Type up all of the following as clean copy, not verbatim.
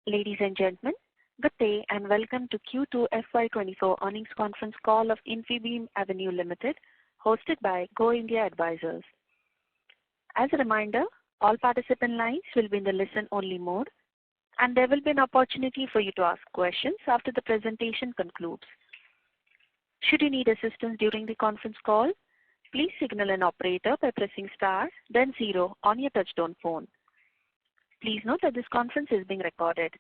Ladies and gentlemen, good day and welcome to Q2 FY24 earnings conference call of Infibeam Avenue Limited, hosted by Go India Advisors. As a reminder, all participant lines will be in the listen-only mode, and there will be an opportunity for you to ask questions after the presentation concludes. Should you need assistance during the conference call, please signal an operator by pressing star, then 0 on your touchtone phone. Please note that this conference is being recorded.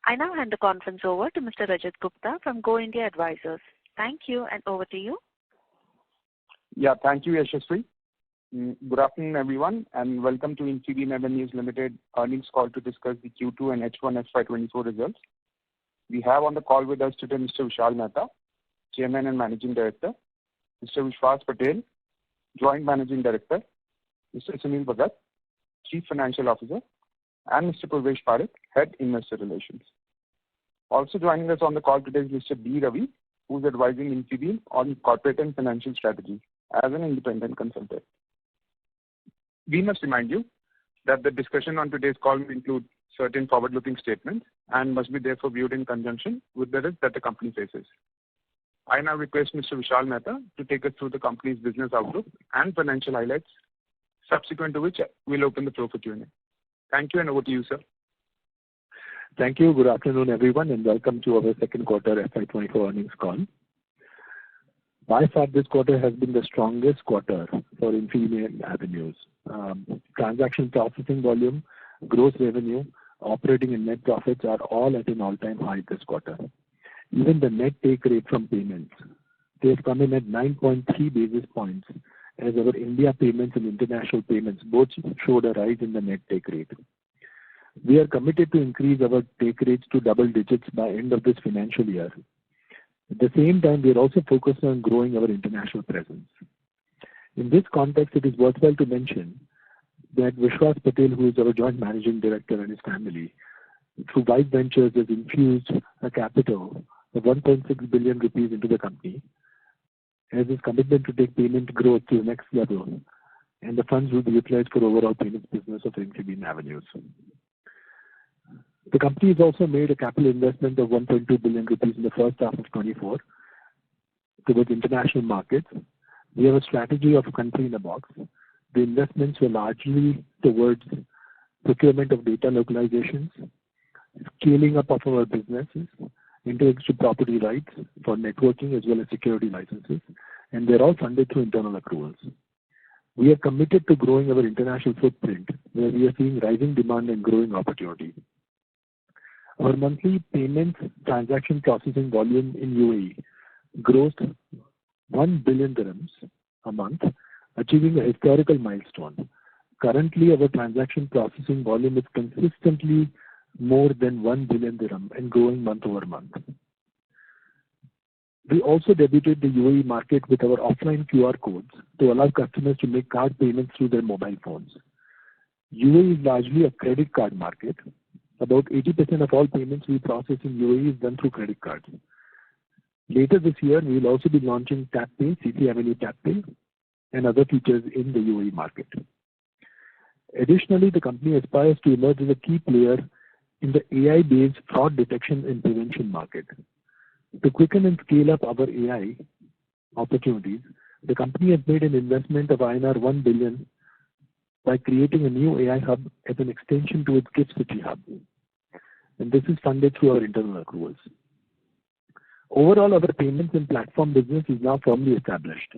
I now hand the conference over to Mr. Rajat Gupta from Go India Advisors. Thank you, and over to you. Yeah, thank you, Yashasvi. Good afternoon, everyone, and welcome to Infibeam Avenues Limited earnings call to discuss the Q2 and H1 FY24 results. We have on the call with us today Mr. Vishal Mehta, Chairman and Managing Director, Mr. Vishwas Patel, Joint Managing Director, Mr. Sunil Bhagat, Chief Financial Officer, and Mr. Purvesh Parekh, Head Investor Relations. Also joining us on the call today is Mr. B. Ravi, who is advising Infibeam on corporate and financial strategy as an independent consultant. We must remind you that the discussion on today's call will include certain forward-looking statements and must be therefore viewed in conjunction with the risk that the company faces. I now request Mr. Vishal Mehta to take us through the company's business outlook and financial highlights, subsequent to which we'll open the floor for Q&A. Thank you, and over to you, sir. Thank you. Good afternoon, everyone, and welcome to our second quarter FY24 earnings call. By far, this quarter has been the strongest quarter for Infibeam Avenues. Transaction processing volume, gross revenue, operating and net profits are all at an all-time high this quarter. Even the net take rate from payments, they've come in at 9.3 basis points, as our India payments and international payments both showed a rise in the net take rate. We are committed to increase our take rates to double digits by end of this financial year. At the same time, we are also focused on growing our international presence. In this context, it is worthwhile to mention that Vishwas Patel, who is our Joint Managing Director, and his family, through Vice Ventures, has infused a capital of 1.6 billion rupees into the company, as his commitment to take payment growth to the next level, and the funds will be utilized for overall payments business of Infibeam Avenues. The company has also made a capital investment of 1.2 billion rupees in the first half of 24 towards international markets. We have a strategy of a country in a box. The investments were largely towards procurement of data localizations, scaling up of our businesses, intellectual property rights for networking as well as security licenses, and they're all funded through internal accruals. We are committed to growing our international footprint, where we are seeing rising demand and growing opportunity. Our monthly payments transaction processing volume in UAE grossed 1 billion dirhams a month, achieving a historical milestone. Currently, our transaction processing volume is consistently more than 1 billion dirham and growing month over month. We also debuted the UAE market with our offline QR codes to allow customers to make card payments through their mobile phones. UAE is largely a credit card market. About 80% of all payments we process in UAE is done through credit cards. Later this year, we will also be launching TapPay, CC Avenue TapPay, and other features in the UAE market. Additionally, the company aspires to emerge as a key player in the AI-based fraud detection and prevention market. To quicken and scale up our AI opportunities, the company has made an investment of INR 1 billion by creating a new AI hub as an extension to its Gift City hub. And this is funded through our internal accruals. Overall, our payments and platform business is now firmly established,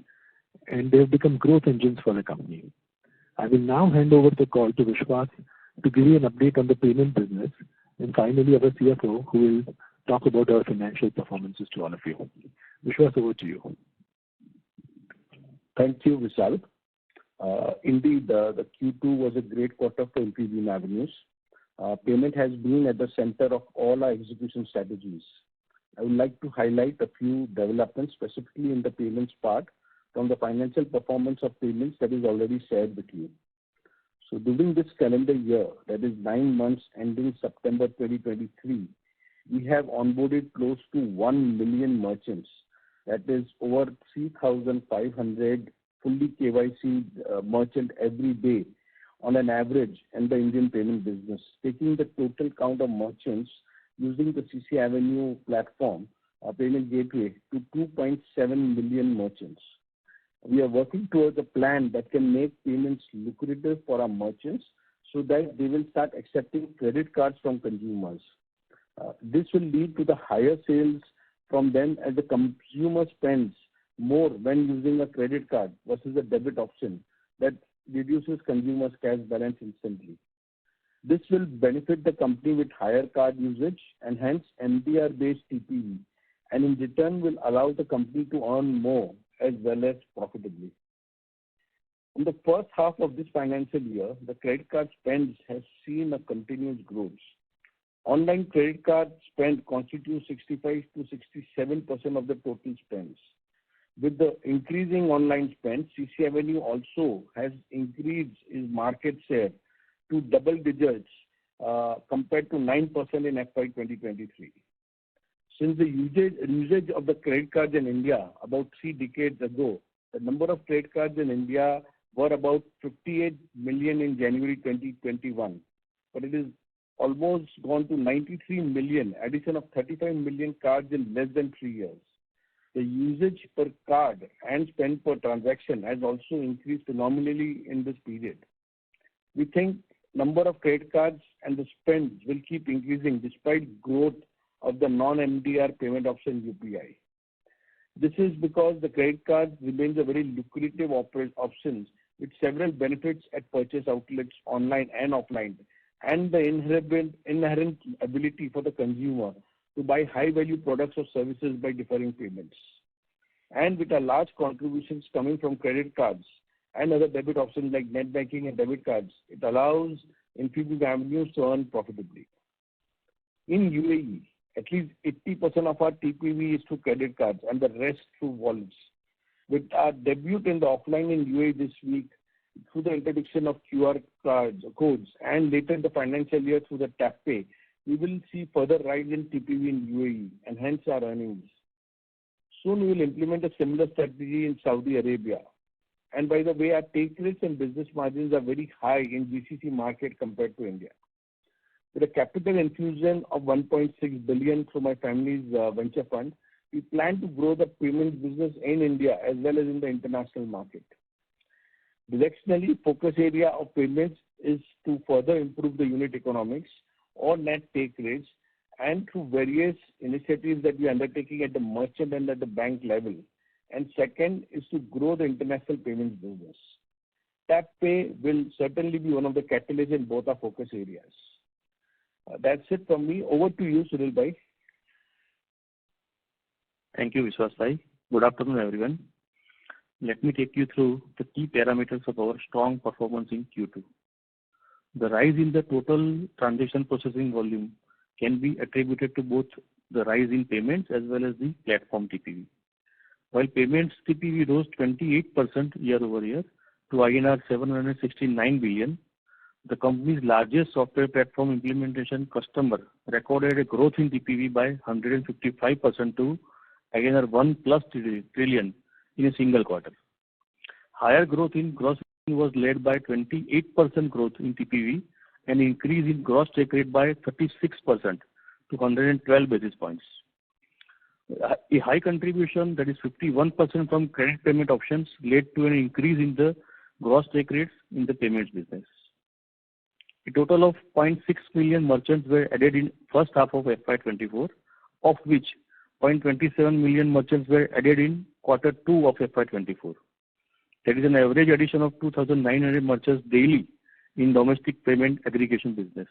and they have become growth engines for the company. I will now hand over the call to Vishwas to give you an update on the payment business, and finally our CFO, who will talk about our financial performances to all of you. Vishwas, over to you. Thank you, Vishal. Indeed, the Q2 was a great quarter for Infibeam Avenues. Payment has been at the center of all our execution strategies. I would like to highlight a few developments specifically in the payments part from the financial performance of payments that is already shared with you. So during this calendar year, that is 9 months ending September 2023, we have onboarded close to 1 million merchants. That is over 3,500 fully KYC merchant every day on an average in the Indian payment business, taking the total count of merchants using the CC Avenue platform, payment gateway, to 2.7 million merchants. We are working towards a plan that can make payments lucrative for our merchants so that they will start accepting credit cards from consumers. This will lead to the higher sales from them as the consumer spends more when using a credit card versus a debit option that reduces consumers' cash balance instantly. This will benefit the company with higher card usage and hence MDR-based TPV, and in return will allow the company to earn more as well as profitably. In the first half of this financial year, the credit card spends has seen a continuous growth. Online credit card spend constitutes 65 to 67% of the total spends. With the increasing online spend, CC Avenue also has increased its market share to double digits compared to 9% in FY 2023. Since the usage of the credit cards in India about 3 decades ago, the number of credit cards in India were about 58 million in January 2021, but it is almost gone to 93 million, addition of 35 million cards in less than 3 years. The usage per card and spend per transaction has also increased phenomenally in this period. We think number of credit cards and the spends will keep increasing despite growth of the non-MDR payment option UPI. This is because the credit card remains a very lucrative option with several benefits at purchase outlets online and offline, and the inherent ability for the consumer to buy high-value products or services by deferring payments. And with a large contributions coming from credit cards and other debit options like net banking and debit cards, it allows Infibeam avenues to earn profitably. In UAE, at least 80% of our TPV is through credit cards and the rest through wallets. With our debut in the offline in UAE this week, through the introduction of QR codes, and later in the financial year through the Tap Pay, we will see further rise in TPV in UAE and hence our earnings. Soon we will implement a similar strategy in Saudi Arabia. And by the way, our take rates and business margins are very high in GCC market compared to India. With a capital infusion of 1.6 billion through my family's venture fund, we plan to grow the payment business in India as well as in the international market. Directionally, focus area of payments is to further improve the unit economics or net take rates, and through various initiatives that we are undertaking at the merchant and at the bank level. And second is to grow the international payments business. Tap Pay will certainly be one of the catalysts in both our focus areas. That's it from me. Over to you, Sunil Bhai. Thank you, Vishwas Bhai. Good afternoon, everyone. Let me take you through the key parameters of our strong performance in Q2. The rise in the total transaction processing volume can be attributed to both the rise in payments as well as the platform TPV. While payments TPV rose 28% year-over-year to INR 769 billion, the company's largest software platform implementation customer recorded a growth in TPV by 155% to INR 1+ trillion in a single quarter. Higher growth in gross was led by 28% growth in TPV and increase in gross take rate by 36% to 112 basis points. A high contribution, that is 51% from credit payment options, led to an increase in the gross take rates in the payments business. A total of 0.6 million merchants were added in first half of FY24, of which 0.27 million merchants were added in quarter 2 of FY24. That is an average addition of 2,900 merchants daily in domestic payment aggregation business.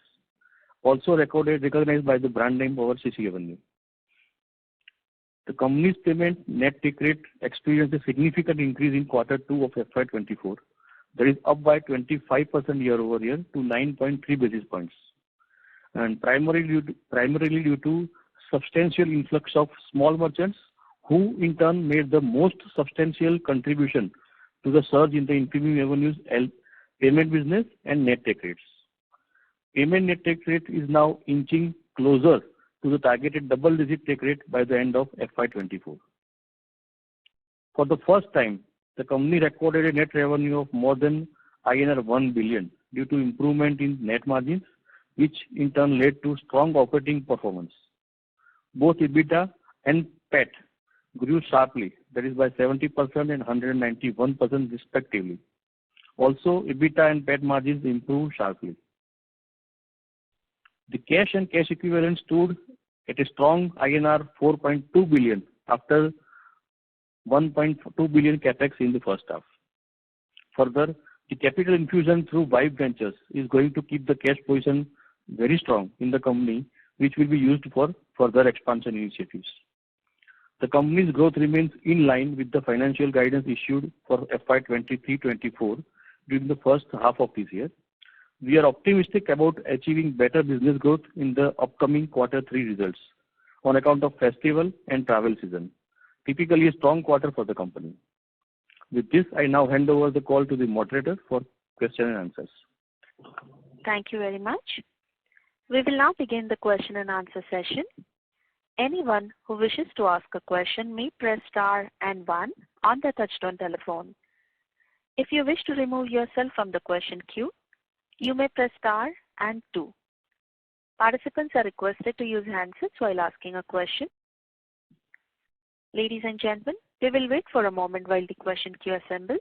Also recognized by the brand name over CC Avenue. The company's payment net take rate experienced a significant increase in quarter 2 of FY24. That is up by 25% year-over-year to 9.3 basis points. And primarily due to substantial influx of small merchants who in turn made the most substantial contribution to the surge in the Infibeam Avenue's payment business and net take rates. Payment net take rate is now inching closer to the targeted double-digit take rate by the end of FY24. For the first time, the company recorded a net revenue of more than INR 1 billion due to improvement in net margins, which in turn led to strong operating performance. Both EBITDA and PAT grew sharply, that is by 70% and 191% respectively. Also, EBITDA and PAT margins improved sharply. The cash and cash equivalents stood at a strong INR 4.2 billion after 1.2 billion capex in the first half. Further, the capital infusion through Vibe Ventures is going to keep the cash position very strong in the company, which will be used for further expansion initiatives. The company's growth remains in line with the financial guidance issued for FY23-24 during the first half of this year. We are optimistic about achieving better business growth in the upcoming Q3 results on account of festival and travel season, typically a strong quarter for the company. With this, I now hand over the call to the moderator for question and answers. Thank you very much. We will now begin the question and answer session. Anyone who wishes to ask a question may press star and 1 on their touchtone telephone. If you wish to remove yourself from the question queue, you may press star and 2. Participants are requested to use handsets while asking a question. Ladies and gentlemen, we will wait for a moment while the question queue assembles.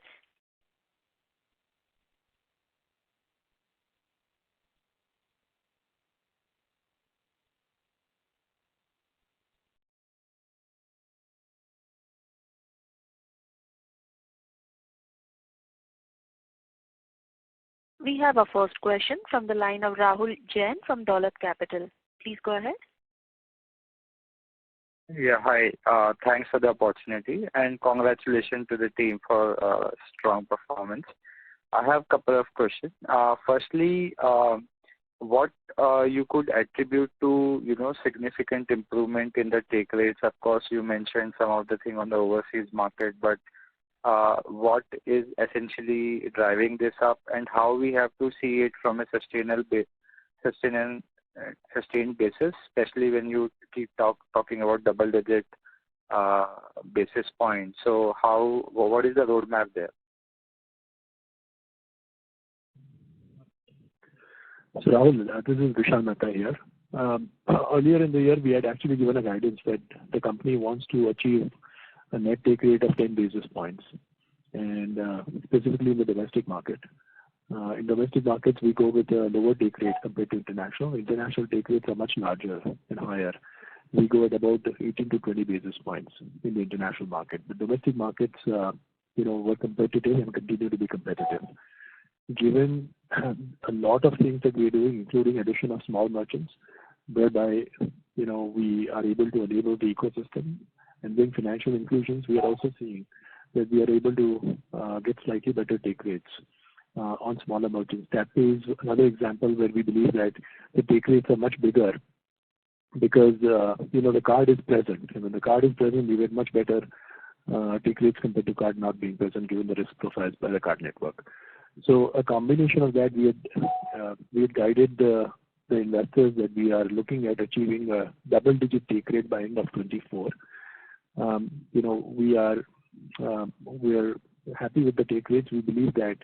We have our first question from the line of Rahul Jain from Dolat Capital. Please go ahead. Yeah, hi. Thanks for the opportunity and congratulations to the team for strong performance. I have a couple of questions. Firstly, what you could attribute to, significant improvement in the take rates? Of course, you mentioned some of the thing on the overseas market, but what is essentially driving this up and how we have to see it from a sustained basis, especially when you keep talking about double-digit basis points. So what is the roadmap there? So Rahul, this is Vishal Mehta here. Earlier in the year, we had actually given a guidance that the company wants to achieve a net take rate of 10 basis points, and specifically in the domestic market. In domestic markets, we go with a lower take rate compared to international. International take rates are much larger and higher. We go at about 18 to 20 basis points in the international market. The domestic markets, were competitive and continue to be competitive. Given a lot of things that we're doing, including addition of small merchants, whereby, we are able to enable the ecosystem and bring financial inclusions, we are also seeing that we are able to get slightly better take rates on smaller merchants. That is another example where we believe that the take rates are much bigger because, the card is present. And when the card is present, we get much better take rates compared to card not being present, given the risk profiles by the card network. So a combination of that, we had guided the investors that we are looking at achieving a double-digit take rate by end of 24. We are happy with the take rates. We believe that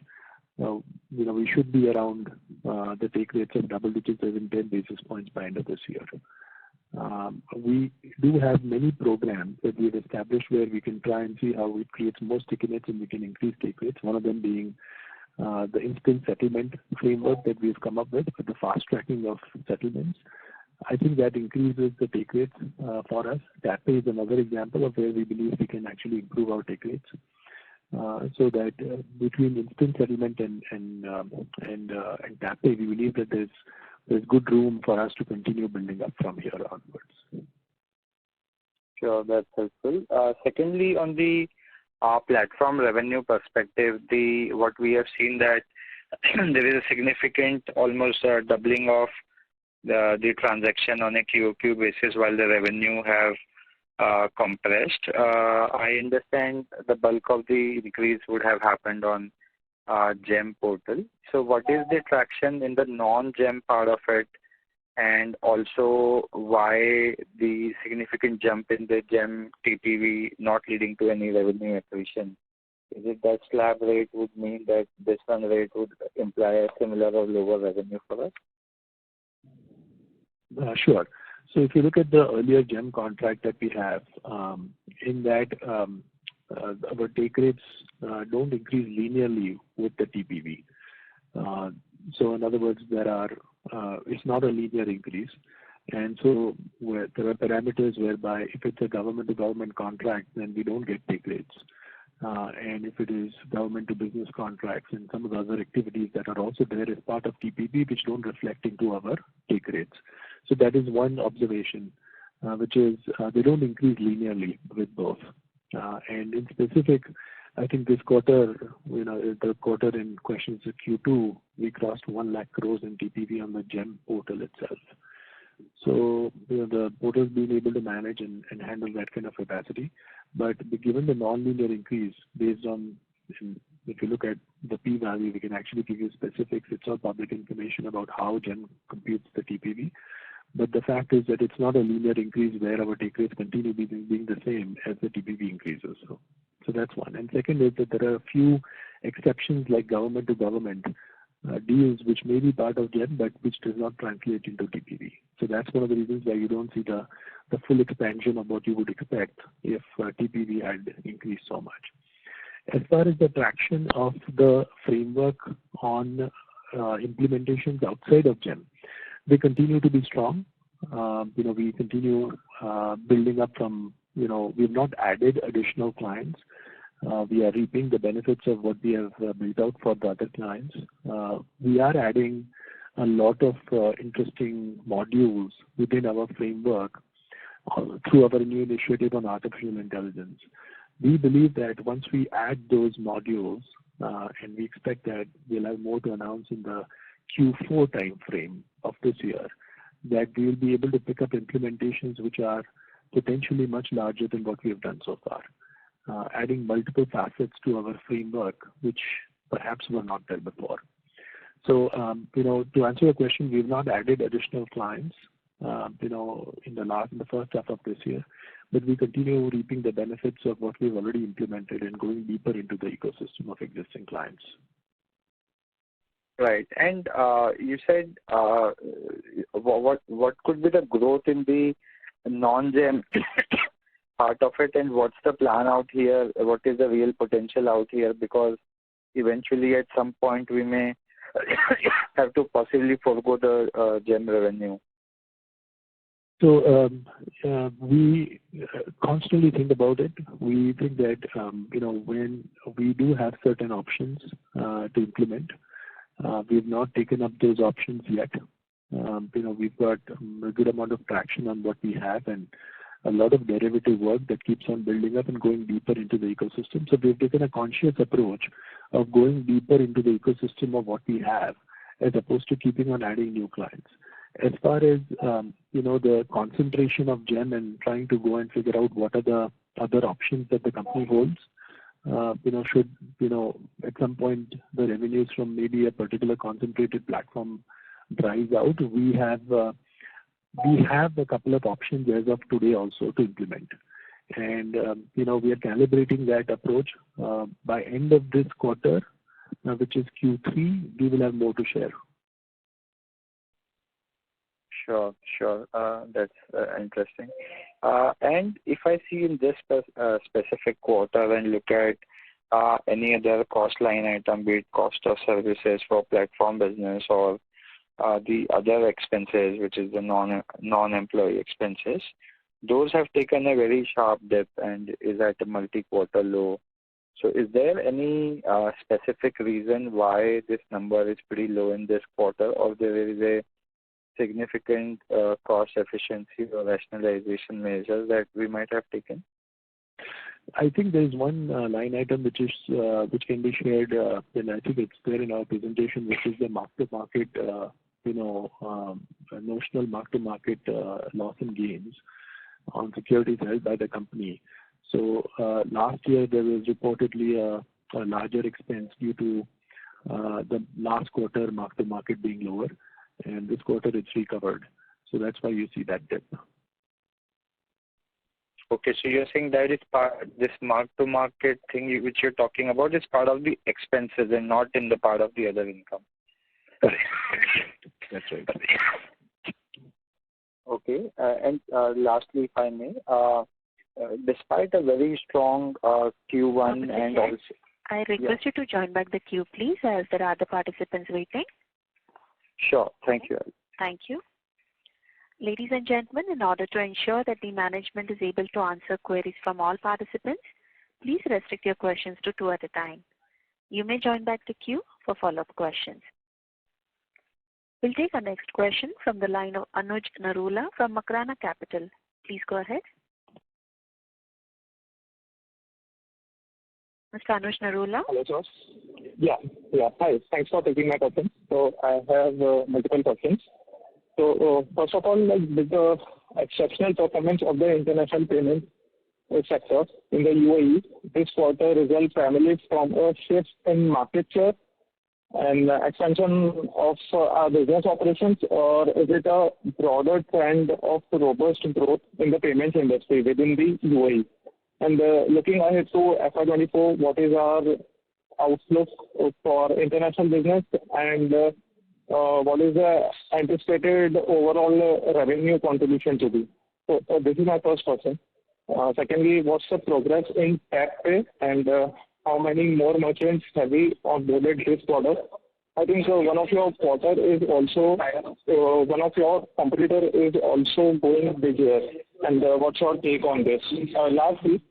we should be around the take rates of double digits as in 10 basis points by end of this year. We do have many programs that we've established where we can try and see how it creates more stickiness and we can increase take rates. One of them being the instant settlement framework that we've come up with for the fast tracking of settlements. I think that increases the take rates for us. TapPay is another example of where we believe we can actually improve our take rates. So that between instant settlement and TapPay, we believe that there's good room for us to continue building up from here onwards. Sure, that's helpful. Secondly, on the platform revenue perspective, what we have seen that there is a significant almost doubling of the transaction on a QOQ basis while the revenue have compressed. I understand the bulk of the increase would have happened on GEM portal. So what is the traction in the non-GEM part of it, and also why the significant jump in the GEM TPV not leading to any revenue accretion Is it that slab rate would mean that this run rate would imply a similar or lower revenue for us? Sure. So if you look at the earlier GEM contract that we have, in that our take rates don't increase linearly with the TPV. So in other words, it's not a linear increase. And so there are parameters whereby if it's a government-to-government contract, then we don't get take rates. And if it is government-to-business contracts and some of the other activities that are also there as part of TPV, which don't reflect into our take rates. So that is one observation, which is they don't increase linearly with both. And in specific, I think this quarter, the quarter in question is Q2, we crossed 1 lakh crores in TPV on the GEM portal itself. So the portal has been able to manage and handle that kind of capacity. But given the non-linear increase based on, if you look at the p-value, we can actually give you specifics. It's all public information about how GEM computes the TPV. But the fact is that it's not a linear increase where our take rates continue being the same as the TPV increases. So that's one. And second is that there are a few exceptions like government to government deals which may be part of GEM but which does not translate into TPV. So that's one of the reasons why you don't see the full expansion of what you would expect if TPV had increased so much. As far as the traction of the framework on implementations outside of GEM, they continue to be strong. We continue building up from, we've not added additional clients. We are reaping the benefits of what we have built out for the other clients. We are adding a lot of interesting modules within our framework through our new initiative on artificial intelligence. We believe that once we add those modules, and we expect that we'll have more to announce in the Q4 time frame of this year, that we will be able to pick up implementations which are potentially much larger than what we have done so far, adding multiple facets to our framework which perhaps were not there before. So, to answer your question, we've not added additional clients, in the first half of this year, but we continue reaping the benefits of what we've already implemented and going deeper into the ecosystem of existing clients. Right. And you said what could be the growth in the non-GEM part of it, and what's the plan out here? What is the real potential out here? Because eventually at some point we may have to possibly forego the GEM revenue. So we constantly think about it. We think that when we do have certain options to implement, we've not taken up those options yet. We've got a good amount of traction on what we have and a lot of derivative work that keeps on building up and going deeper into the ecosystem. So we've taken a conscious approach of going deeper into the ecosystem of what we have as opposed to keeping on adding new clients. As far as, the concentration of GEM and trying to go and figure out what are the other options that the company holds, should, at some point the revenues from maybe a particular concentrated platform dries out, we have a couple of options as of today also to implement. And, we are calibrating that approach. By end of this quarter, which is Q3, we will have more to share. Sure. That's interesting. And if I see in this specific quarter and look at any other cost line item, be it cost of services for platform business or the other expenses, which is the non-employee expenses, those have taken a very sharp dip and is at a multi-quarter low. So is there any specific reason why this number is pretty low in this quarter, or there is a significant cost efficiency or rationalization measures that we might have taken? I think there is one line item which can be shared, and I think it's there in our presentation, which is the mark-to-market, notional mark-to-market loss and gains on securities held by the company. So last year there was reportedly a larger expense due to the last quarter mark-to-market being lower, and this quarter it's recovered. So that's why you see that dip. Okay, so you're saying that it's this mark-to-market thing which you're talking about is part of the expenses and not in the part of the other income. That's right. Okay, and lastly, if I may, despite a very strong Q1 and also... I request you to join back the queue, please, as there are other participants waiting. Sure, thank you. Thank you. Ladies and gentlemen, in order to ensure that the management is able to answer queries from all participants, please restrict your questions to 2 at a time. You may join back the queue for follow-up questions. We'll take our next question from the line of Anuj Narula from Makrana Capital. Please go ahead. Mr. Anuj Narula. Hello, sir. Yeah. Hi. Thanks for taking my question. So I have multiple questions. So first of all, with the exceptional performance of the international payment sector in the UAE, this quarter results primarily from a shift in market share and expansion of our business operations, or is it a broader trend of robust growth in the payments industry within the UAE? And looking ahead to FY24, what is our outlook for international business, and what is the anticipated overall revenue contribution to be? So this is my first question. Secondly, what's the progress in TapPay, and how many more merchants have we onboarded this quarter? I think one of your competitor is also going big here. And what's your take on this? Lastly,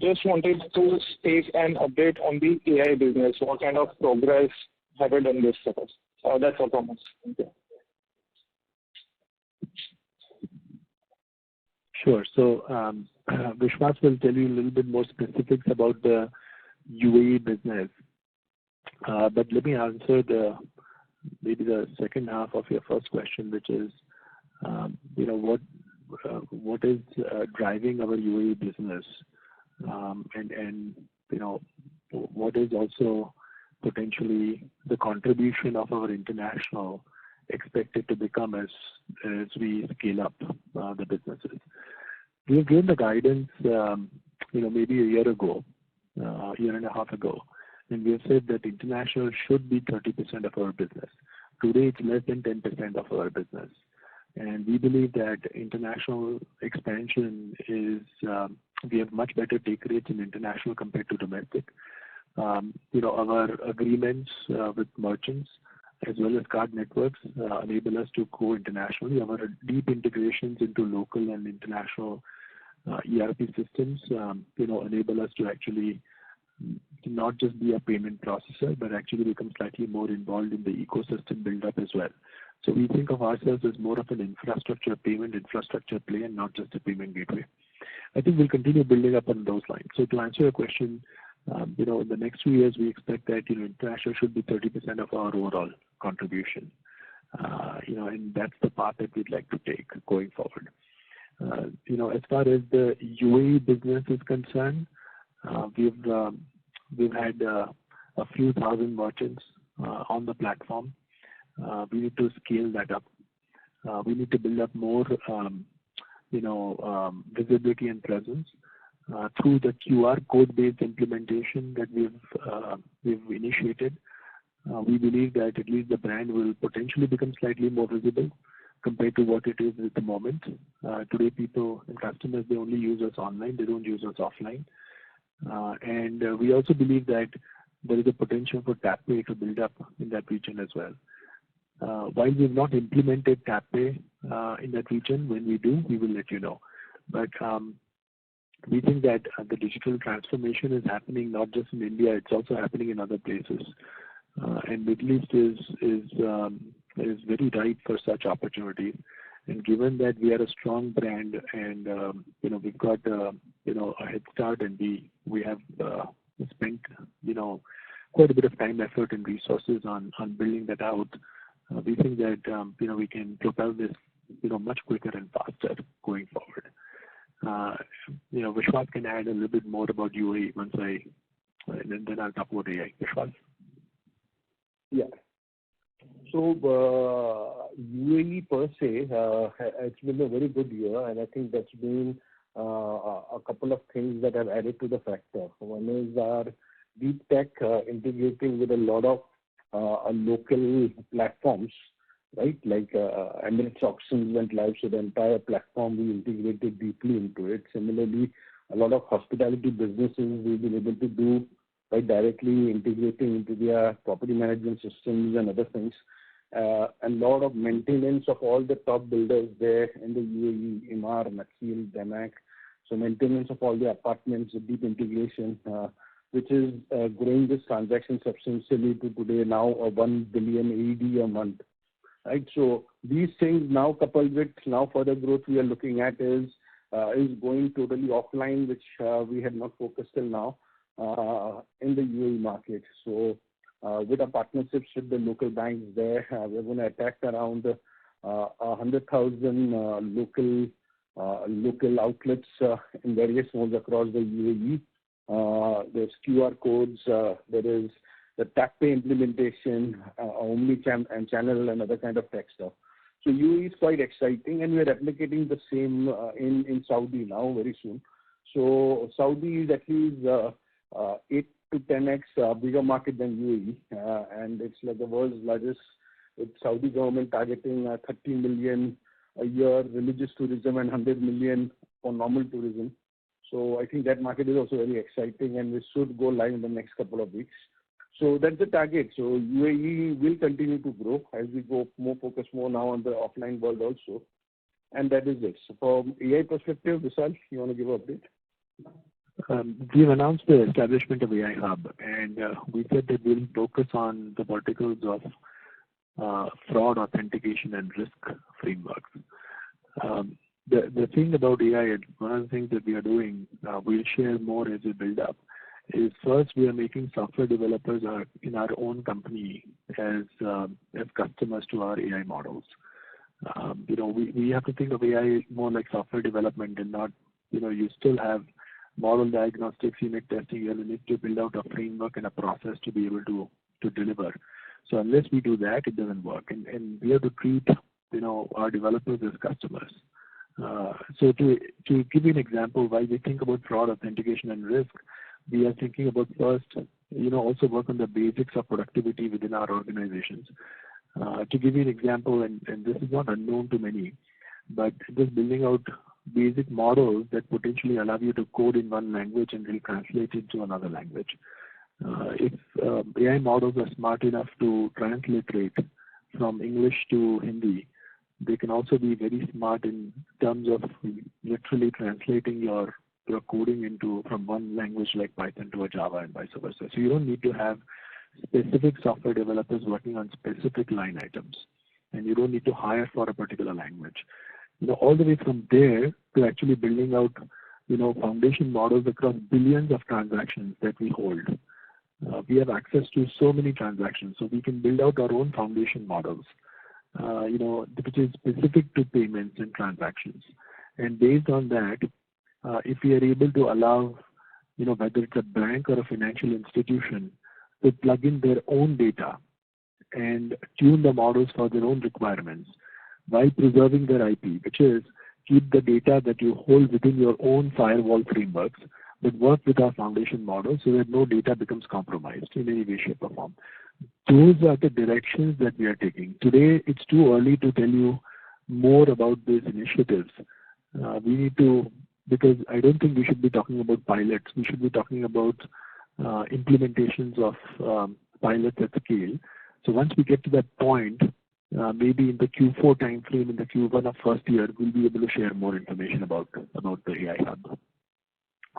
just wanted to take an update on the AI business. What kind of progress have you done this quarter? That's all from us. Thank you. Sure. So Vishwas will tell you a little bit more specifics about the UAE business. But let me answer maybe the second half of your first question, which is, what is driving our UAE business, and what is also potentially the contribution of our international expected to become as we scale up the businesses. We have given the guidance, maybe a year and a half ago, and we have said that international should be 30% of our business. Today, it's less than 10% of our business. And we believe that international expansion is, we have much better take rates in international compared to domestic. Our agreements with merchants as well as card networks enable us to go internationally. Our deep integrations into local and international ERP systems, enable us to actually not just be a payment processor, but actually become slightly more involved in the ecosystem build-up as well. So we think of ourselves as more of an payment infrastructure play, and not just a payment gateway. I think we'll continue building up on those lines. So to answer your question, in the next 2 years, we expect that international should be 30% of our overall contribution. And that's the path that we'd like to take going forward. As far as the UAE business is concerned, we've had a few thousand merchants on the platform. We need to scale that up. We need to build up more, visibility and presence through the QR code-based implementation that we've initiated. We believe that at least the brand will potentially become slightly more visible compared to what it is at the moment. Today, people and customers, they only use us online. They don't use us offline. And we also believe that there is a potential for TapPay to build up in that region as well. While we've not implemented TapPay in that region, when we do, we will let you know. But we think that the digital transformation is happening not just in India, it's also happening in other places. And Middle East is very ripe for such opportunities. And given that we are a strong brand and we've got a head start, and we have spent quite a bit of time, effort, and resources on building that out, we think that we can propel this much quicker and faster going forward. Vishwas can add a little bit more about UAE and then I'll talk about AI. Vishwas? Yeah. So UAE per se, it's been a very good year, and I think that's been a couple of things that have added to the factor. One is our deep tech integrating with a lot of local platforms, right? Like Emirates Auctions went live, so the entire platform we integrated deeply into it. Similarly, a lot of hospitality businesses we've been able to do by directly integrating into their property management systems and other things. A lot of maintenance of all the top builders there in the UAE, Imar, Nakheel, Damac. So maintenance of all the apartments, deep integration, which is growing this transaction substantially to today now a 1 billion AED a month. Right, so these things now coupled with now further growth we are looking at is going totally offline, which we had not focused till now in the UAE market. So with our partnerships with the local banks there, we're going to attack around 100,000 local outlets in various malls across the UAE. There's QR codes, there is the tap pay implementation, omni-channel and other kind of tech stuff. So UAE is quite exciting, and we are replicating the same in Saudi now very soon. So Saudi is at least 8 to 10x bigger market than UAE, and it's like the world's largest, with Saudi government targeting 30 million a year religious tourism and 100 million for normal tourism. So I think that market is also very exciting, and we should go live in the next couple of weeks. So that's the target. So UAE will continue to grow as we go focus more now on the offline world also. And that is it. So from AI perspective, Vishal, you want to give an update? We've announced the establishment of AI Hub, and we said that we'll focus on the verticals of fraud, authentication, and risk frameworks. The thing about AI, one of the things that we are doing, we'll share more as we build up, is first we are making software developers in our own company as customers to our AI models. We have to think of AI more like software development and not, you still have model diagnostics, unit testing. You need to build out a framework and a process to be able to deliver. So unless we do that, it doesn't work. And we have to treat, our developers as customers. So to give you an example, while we think about fraud, authentication, and risk, we are thinking about first, also work on the basics of productivity within our organizations. To give you an example, and this is not unknown to many, but just building out basic models that potentially allow you to code in one language and will translate into another language. If AI models are smart enough to transliterate from English to Hindi, they can also be very smart in terms of literally translating your coding from one language like Python to a Java and vice versa. So you don't need to have specific software developers working on specific line items, and you don't need to hire for a particular language. All the way from there to actually building out, foundation models across billions of transactions that we hold. We have access to so many transactions, so we can build out our own foundation models, which is specific to payments and transactions. And based on that, if we are able to allow, whether it's a bank or a financial institution, to plug in their own data and tune the models for their own requirements while preserving their IP, which is keep the data that you hold within your own firewall frameworks, but work with our foundation model so that no data becomes compromised in any way, shape, or form. Those are the directions that we are taking. Today, it's too early to tell you more about these initiatives. We need to, because I don't think we should be talking about pilots. We should be talking about implementations of pilots at scale. So once we get to that point, maybe in the Q4 timeframe, in the Q1 of first year, we'll be able to share more information about the AI Hub.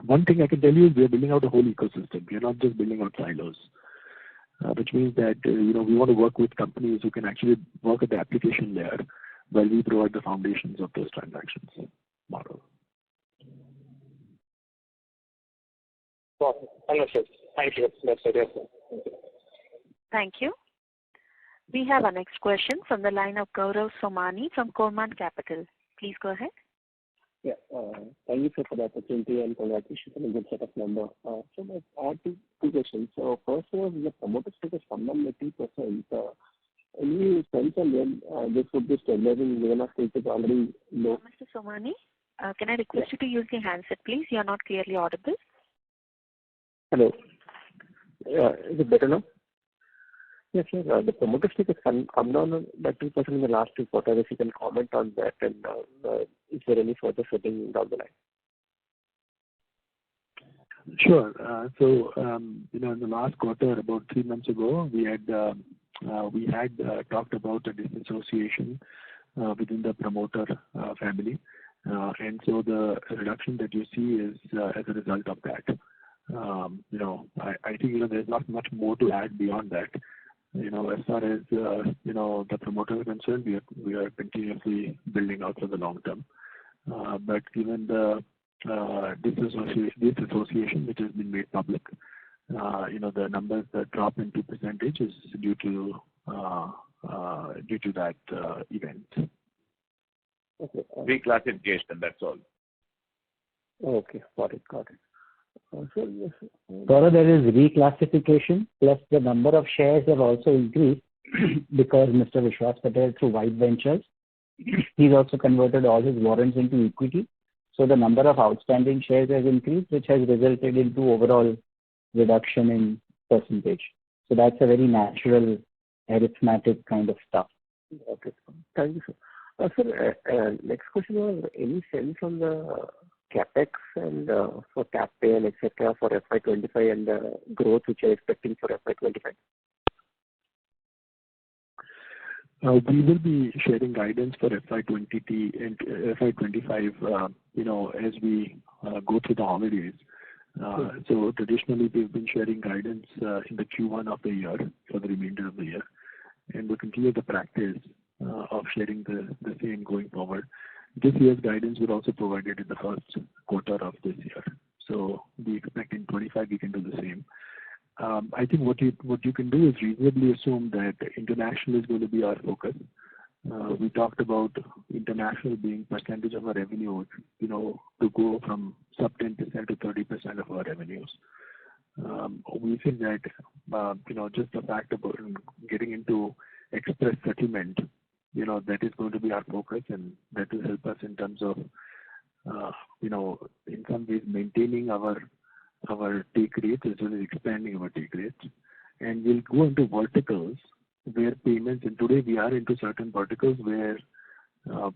One thing I can tell you is we are building out a whole ecosystem. We are not just building out silos, which means that we want to work with companies who can actually work at the application layer while we provide the foundations of those transactions model. Understood. Thank you. That's it. Thank you. We have our next question from the line of Gaurav Somani from Korman Capital. Please go ahead. Yeah, thank you for the opportunity and congratulations on a good set of numbers. So I have two questions. So first was the promoter stake is come down by 2%. Any sense on when this would be stabilizing given our stake is already low? Mr. Somani, Can I request you to use the handset, please? You are not clearly audible. Hello. Is it better now? Yes, sir. The promoter stake has come down by 2% in the last 2 quarters. If you can comment on that, and is there any further setting down the line? Sure. In the last quarter, about 3 months ago, we had talked about a disassociation within the promoter family, and so the reduction that you see is as a result of that. I think there's not much more to add beyond that. As far as the promoter is concerned, we are continuously building out for the long term. But given the disassociation which has been made public, the numbers that drop in 2% is due to that event. Okay. Reclassification, that's all. Okay, got it. Gaurav, there is reclassification, plus the number of shares have also increased because Mr. Vishwas Patel, through White Ventures, he's also converted all his warrants into equity. So the number of outstanding shares has increased, which has resulted into overall reduction in percentage. So that's a very natural arithmetic kind of stuff. Okay, thank you, sir. Sir, next question was, any sense on the capex and for TapPay and etc. for FY25 and the growth which you're expecting for FY25? We will be sharing guidance for FY20 and FY25, as we go through the holidays. So traditionally, we've been sharing guidance in the Q1 of the year for the remainder of the year, and we'll continue the practice of sharing the same going forward. This year's guidance was also provided in the first quarter of this year. So we expect in 25 we can do the same. I think what you can do is reasonably assume that international is going to be our focus. We talked about international being percentage of our revenue, to go from sub 10% to 30% of our revenues. We think that, just the fact about getting into express settlement, that is going to be our focus, and that will help us in terms of, in some ways maintaining our take rate as well as expanding our take rates. And we'll go into verticals where payments, and today we are into certain verticals where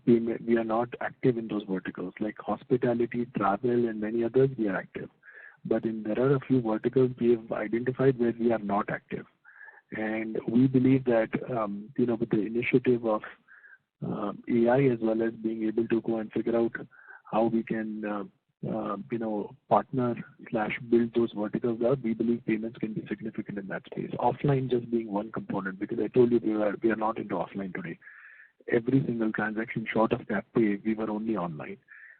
we are not active in those verticals, like hospitality, travel, and many others we are active. But there are a few verticals we have identified where we are not active. And we believe that, with the initiative of AI as well as being able to go and figure out how we can, partner/build those verticals out, we believe payments can be significant in that space. Offline just being one component, because I told you we are not into offline today. Every single transaction short of TapPay, we were only online.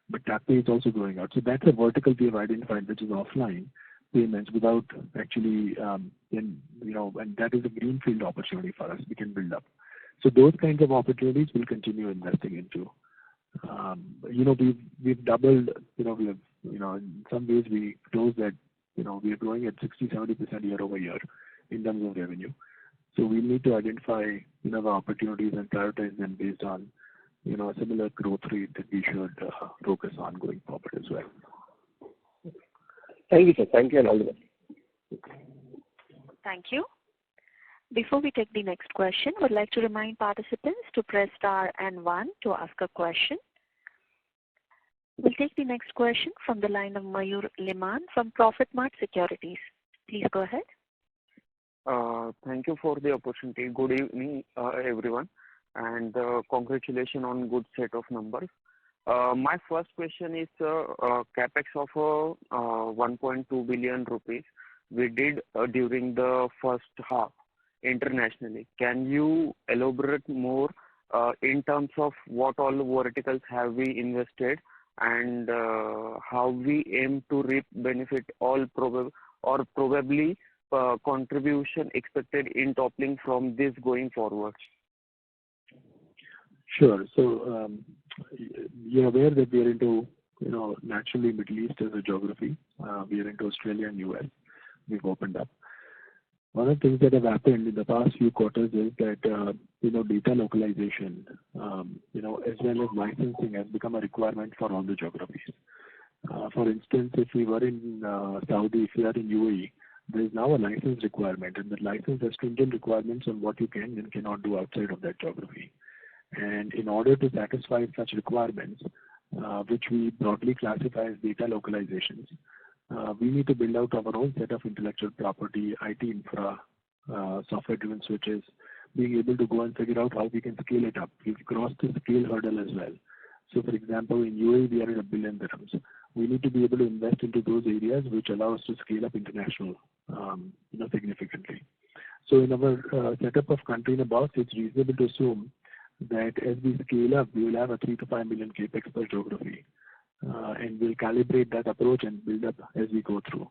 But TapPay is also going out. So that's a vertical we have identified, which is offline payments without actually, and that is a greenfield opportunity for us we can build up. So those kinds of opportunities we'll continue investing into. We've doubled, we have, in some ways we close that, we are growing at 60-70% year over year in terms of revenue. So we need to identify, the opportunities and prioritize them based on, a similar growth rate that we should focus on going forward as well. Thank you, sir. Thank you and all the best. Thank you. Before we take the next question, we'd like to remind participants to press star and 1 to ask a question. We'll take the next question from the line of Mayur Liman from Profitmart Securities. Please go ahead. Thank you for the opportunity. Good evening, everyone, and congratulations on good set of numbers. My first question is capex of 1.2 billion rupees we did during the first half internationally. Can you elaborate more in terms of what all verticals have we invested and how we aim to reap benefit probably contribution expected in toppling from this going forward? Sure. So you're aware that we are into, naturally Middle East as a geography. We are into Australia and US. We've opened up. one of the things that have happened in the past few quarters is that, data localization, as well as licensing has become a requirement for all the geographies. For instance, if we were in Saudi, if we are in UAE, there is now a license requirement, and the license has stringent requirements on what you can and cannot do outside of that geography. And in order to satisfy such requirements, which we broadly classify as data localizations, we need to build out our own set of intellectual property, IT infra, software-driven switches, being able to go and figure out how we can scale it up. We've crossed the scale hurdle as well. So, for example, in UAE, we are in $1 billion dirhams. We need to be able to invest into those areas which allow us to scale up international, significantly. So, in our setup of country in a box, it's reasonable to assume that as we scale up, we will have a 3 to 5 million capex per geography, and we'll calibrate that approach and build up as we go through.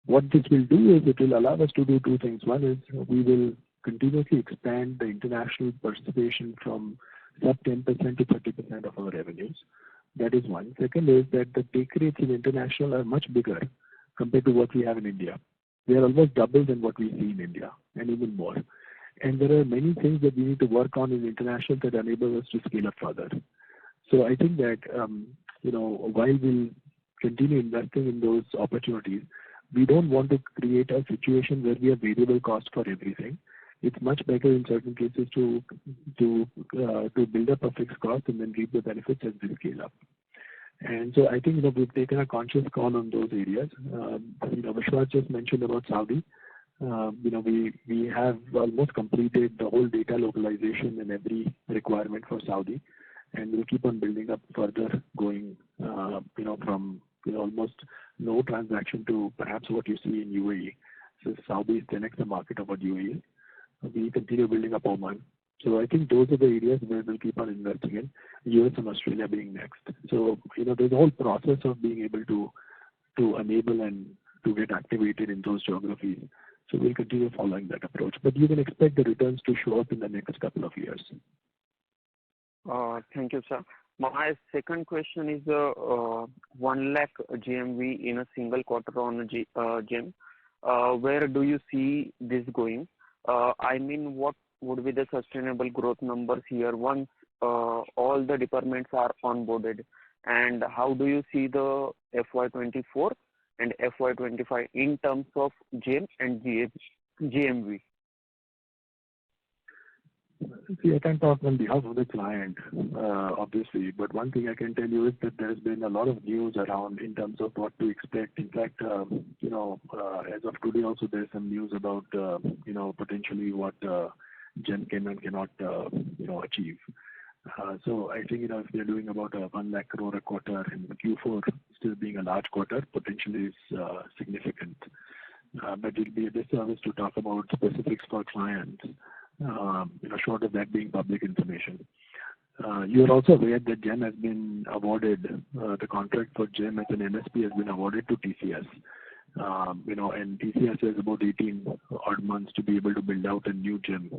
What this will do is it will allow us to do two things. One is we will continuously expand the international participation from sub 10% to 30% of our revenues. That is one. Second is that the take rates in international are much bigger compared to what we have in India. They are almost double than what we see in India, and even more. And there are many things that we need to work on in international that enable us to scale up further. So I think that, while we'll continue investing in those opportunities, we don't want to create a situation where we have variable cost for everything. It's much better in certain cases to build up a fixed cost and then reap the benefits as we scale up. And so I think we've taken a conscious call on those areas. Vishwas just mentioned about Saudi. We have almost completed the whole data localization and every requirement for Saudi, and we'll keep on building up further, going from almost no transaction to perhaps what you see in UAE. So Saudi is 10x the market of what UAE is. We continue building up Oman. So I think those are the areas where we'll keep on investing in, US and Australia being next. So, there's a whole process of being able to enable and to get activated in those geographies. So we'll continue following that approach. But you can expect the returns to show up in the next couple of years. Thank you, sir. My second question is 1 lakh GMV in a single quarter on GEM. Where do you see this going? What would be the sustainable growth numbers here once all the departments are onboarded? And how do you see the FY24 and FY25 in terms of GEM and GMV? See, I can't talk on behalf of the client, obviously, but one thing I can tell you is that there's been a lot of news around in terms of what to expect. In fact, as of today also there's some news about, potentially what GEM can and cannot, achieve. So I think, if they're doing about 1 lakh crore a quarter in Q4, still being a large quarter, potentially is significant. But it'll be a disservice to talk about specifics for clients, short of that being public information. You are also aware that GEM has been awarded, the contract for GEM as an MSP has been awarded to TCS. And TCS has about 18 odd months to be able to build out a new GEM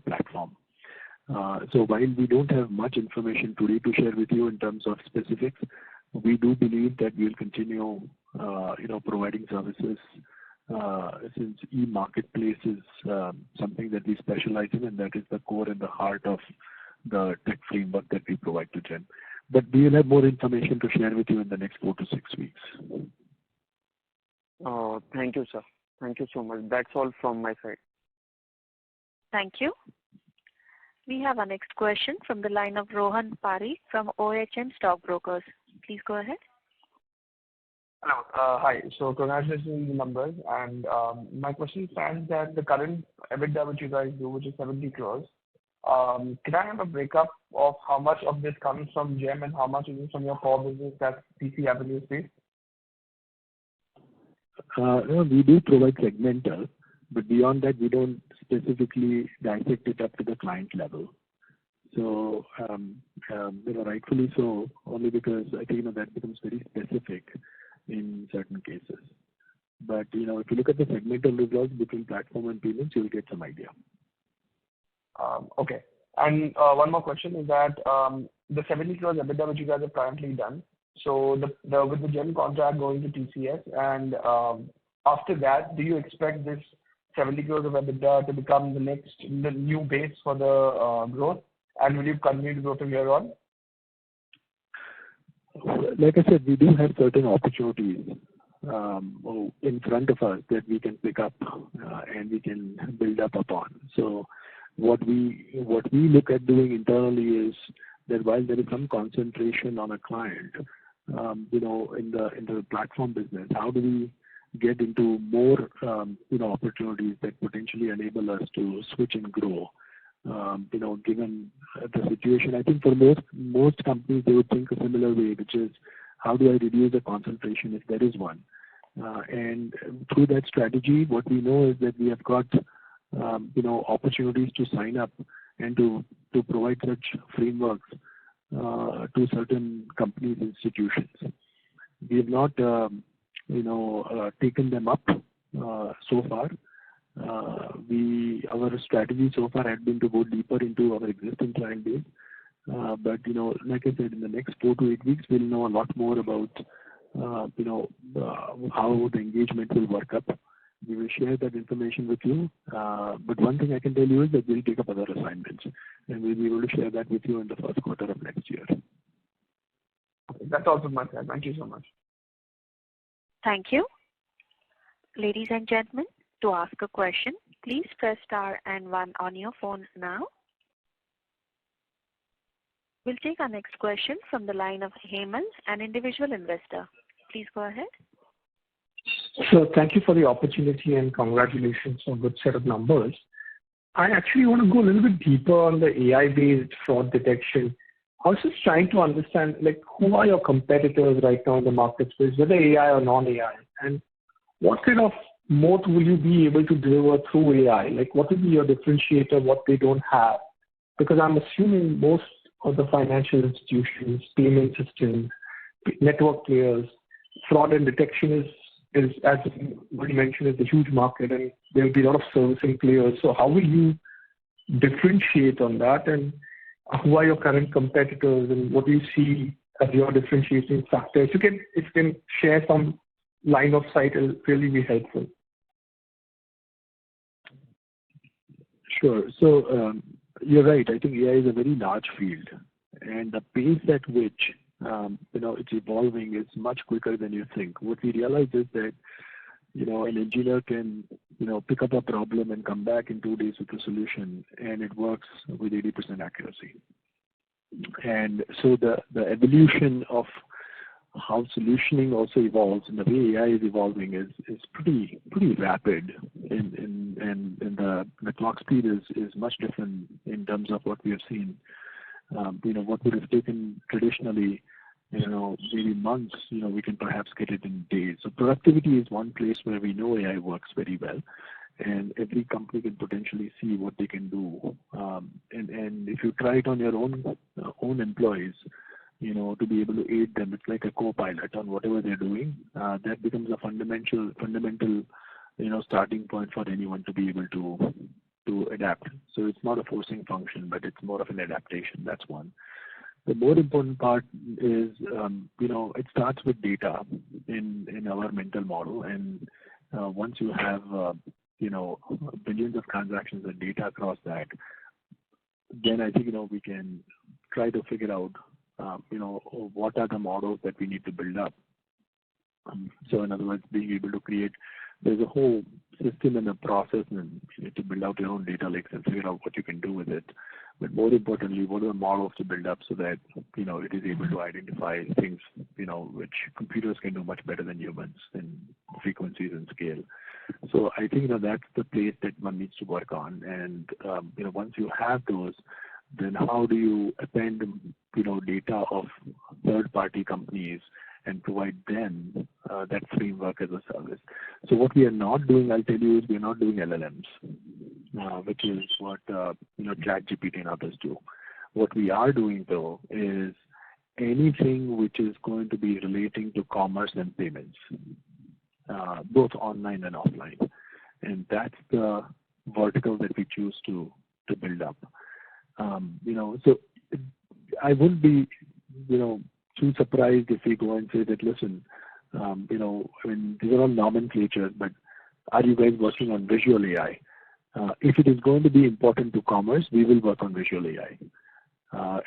platform. So while we don't have much information today to share with you in terms of specifics, we do believe that we'll continue, providing services, since e-marketplace is something that we specialize in, and that is the core and the heart of the tech framework that we provide to GEM. But we will have more information to share with you in the next 4 to 6 weeks. Thank you, sir. Thank you so much. That's all from my side. Thank you. We have our next question from the line of Rohan Pari from OHM Stockbrokers. Please go ahead. Hello. Hi. So congratulations on the numbers. And my question stands that the current EBITDA which you guys do, which is 70 crores, can I have a breakup of how much of this comes from GEM and how much is from your core business, that's PC Avenue space? We do provide segmental, but beyond that, we don't specifically dissect it up to the client level. So, rightfully so, only because I think that becomes very specific in certain cases. But, if you look at the segmental results between platform and payments, you'll get some idea. Okay. And one more question is that the 70 crores EBITDA which you guys have currently done, so with the GEM contract going to TCS, and after that, do you expect this 70 crores of EBITDA to become the new base for the growth? And will you continue to grow from here on? Like I said, we do have certain opportunities in front of us that we can pick up and we can build up upon. So what we look at doing internally is that while there is some concentration on a client, in the platform business, how do we get into more opportunities that potentially enable us to switch and grow? Given the situation, I think for most companies, they would think a similar way, which is how do I reduce the concentration if there is one? And through that strategy, what we know is that we have got opportunities to sign up and to provide such frameworks to certain companies, institutions. We have not taken them up so far. Our strategy so far had been to go deeper into our existing client base. But like I said, in the next 4 to 8 weeks, we'll know a lot more about how the engagement will work up. We will share that information with you. But one thing I can tell you is that we'll take up other assignments, and we'll be able to share that with you in the first quarter of next year. That's all from my side. Thank you so much. Thank you. Ladies and gentlemen, to ask a question, please press star and 1 on your phone now. We'll take our next question from the line of Hemant, an individual investor. Please go ahead. So thank you for the opportunity and congratulations on a good set of numbers. I actually want to go a little bit deeper on the AI-based fraud detection. I was just trying to understand, who are your competitors right now in the market space, whether AI or non-AI, and what kind of moat will you be able to deliver through AI? What will be your differentiator, what they don't have? Because I'm assuming most of the financial institutions, payment systems, network players, fraud and detection is as you mentioned, is a huge market, and there will be a lot of servicing players. So how will you differentiate on that, and who are your current competitors, and what do you see as your differentiating factor? If you can share some line of sight, it will really be helpful. Sure. So you're right. I think AI is a very large field, and the pace at which it's evolving is much quicker than you think. What we realize is that an engineer can pick up a problem and come back in 2 days with a solution, and it works with 80% accuracy. And so the evolution of how solutioning also evolves and the way AI is evolving is pretty rapid, and the clock speed is much different in terms of what we have seen. What would have taken traditionally maybe months, we can perhaps get it in days. So productivity is one place where we know AI works very well, and every company can potentially see what they can do. And if you try it on your own employees, to be able to aid them, it's like a co-pilot on whatever they're doing. That becomes a fundamental, starting point for anyone to be able to adapt. So it's not a forcing function, but it's more of an adaptation. That's one. The more important part is, it starts with data in our mental model, and once you have, billions of transactions and data across that, then I think we can try to figure out, what are the models that we need to build up. So in other words, being able to create, there's a whole system and a process, and you need to build out your own data lakes and figure out what you can do with it. But more importantly, what are the models to build up so that, it is able to identify things, which computers can do much better than humans in frequencies and scale. So I think, that's the place that one needs to work on. And, once you have those, then how do you append, data of third-party companies and provide them that framework as a service? So what we are not doing, I'll tell you, is we are not doing LLMs, which is what ChatGPT and others do. What we are doing, though, is anything which is going to be relating to commerce and payments, both online and offline. And that's the vertical that we choose to build up. So I wouldn't be, too surprised if we go and say that, listen, these are all nomenclatures, but are you guys working on visual AI? If it is going to be important to commerce, we will work on visual AI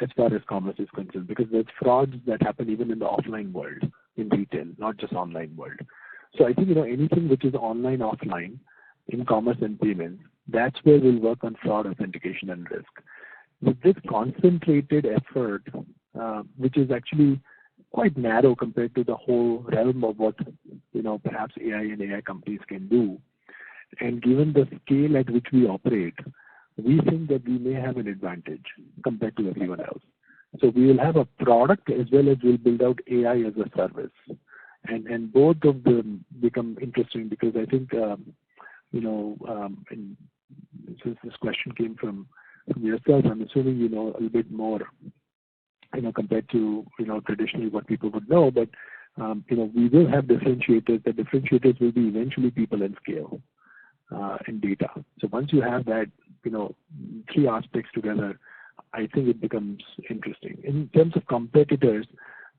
as far as commerce is concerned, because there's frauds that happen even in the offline world, in retail, not just online world. So I think, anything which is online, offline, in commerce and payments, that's where we'll work on fraud, authentication, and risk. With this concentrated effort, which is actually quite narrow compared to the whole realm of what, perhaps AI and AI companies can do, and given the scale at which we operate, we think that we may have an advantage compared to everyone else. So we will have a product as well as we'll build out AI as a service. And both of them become interesting because I think, and since this question came from yourself, I'm assuming you know a little bit more, compared to, traditionally what people would know. But, we will have differentiators. The differentiators will be eventually people and scale and data. So once you have that, three aspects together, I think it becomes interesting. In terms of competitors,